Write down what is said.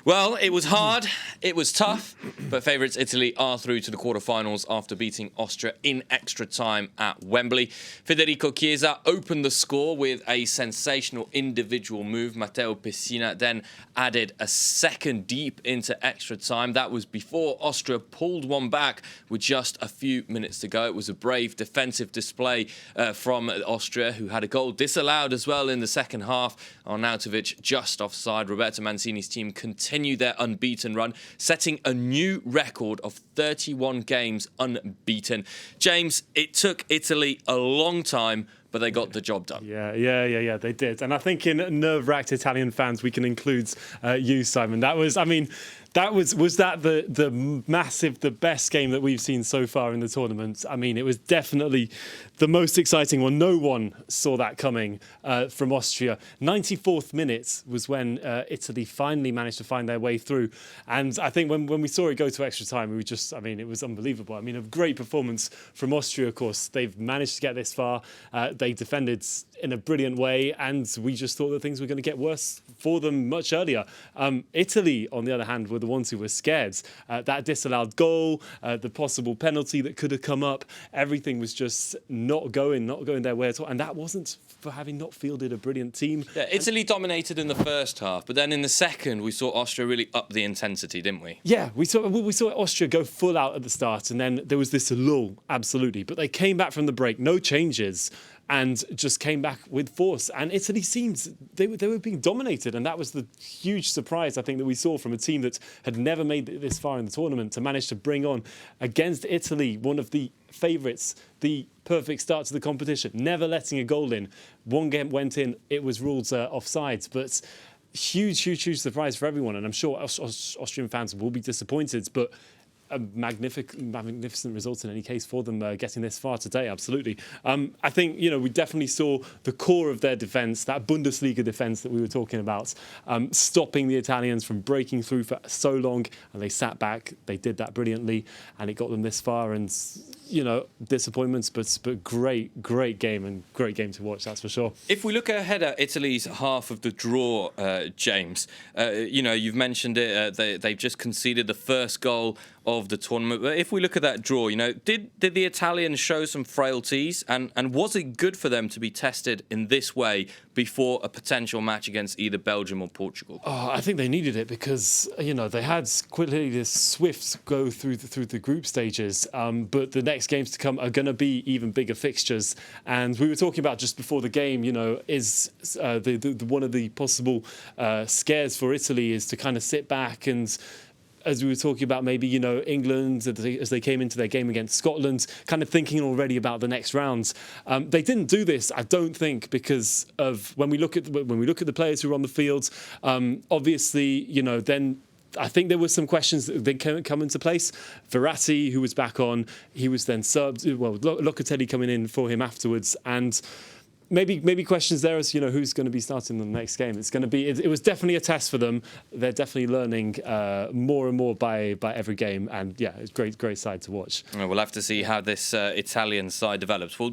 Well, it was hard, it was tough, but favourites Italy are through to the quarterfinals after beating Austria in extra time at Wembley. Federico Chiesa opened the score with a sensational individual move. Matteo Pessina then added a second deep into extra time. That was before Austria pulled one back with just a few minutes to go. It was a brave defensive display from Austria, who had a goal disallowed as well in the second half. Arnautovic just offside. Roberto Mancini's team continued their unbeaten run, setting a new record of 31 games unbeaten. James, it took Italy a long time, but they got the job done. Yeah, they did. And I think in nerve-wracked Italian fans, we can include you, Simon. That was the best game that we've seen so far in the tournament? I mean, it was definitely the most exciting one. No one saw that coming from Austria. 94th minute was when Italy finally managed to find their way through. And I think when we saw it go to extra time, it was unbelievable. I mean, a great performance from Austria, of course. They've managed to get this far. They defended in a brilliant way, and we just thought that things were going to get worse for them much earlier. Italy, on the other hand, were the ones who were scared. That disallowed goal, the possible penalty that could have come up, everything was just not going their way at all. And that wasn't for having not fielded a brilliant team. Yeah, Italy dominated in the first half, but then in the second, we saw Austria really up the intensity, didn't we? Yeah, we saw Austria go full out at the start, and then there was this lull, absolutely. But they came back from the break, no changes, and just came back with force. And Italy seemed they were being dominated, and that was the huge surprise I think that we saw from a team that had never made it this far in the tournament to manage to bring on against Italy, one of the favourites, the perfect start to the competition, never letting a goal in. One game went in, it was ruled offsides, but huge surprise for everyone. And I'm sure Austrian fans will be disappointed, but a magnificent result in any case for them getting this far today, absolutely. I think, we definitely saw the core of their defence, that Bundesliga defence that we were talking about, stopping the Italians from breaking through for so long, and they sat back, they did that brilliantly, and it got them this far, and, disappointments, but great game, and great game to watch, that's for sure. If we look ahead at Italy's half of the draw, James, you've mentioned it, they've just conceded the first goal of the tournament. But if we look at that draw, did the Italians show some frailties, and was it good for them to be tested in this way before a potential match against either Belgium or Portugal? Oh, I think they needed it because they had quickly this swift go through the group stages, but the next games to come are going to be even bigger fixtures. And we were talking about just before the game, is the one of the possible scares for Italy is to kind of sit back and, as we were talking about, maybe, England, as they came into their game against Scotland, kind of thinking already about the next rounds. They didn't do this, I don't think, because of when we look at the players who were on the field. Obviously, then I think there were some questions that then come into place. Verratti, who was back on, he was then subbed. Well, Locatelli coming in for him afterwards, and maybe questions there as who's going to be starting in the next game. It's going to be. It was definitely a test for them. They're definitely learning more and more by every game, and yeah, it's great side to watch. We'll have to see how this Italian side develops. We'll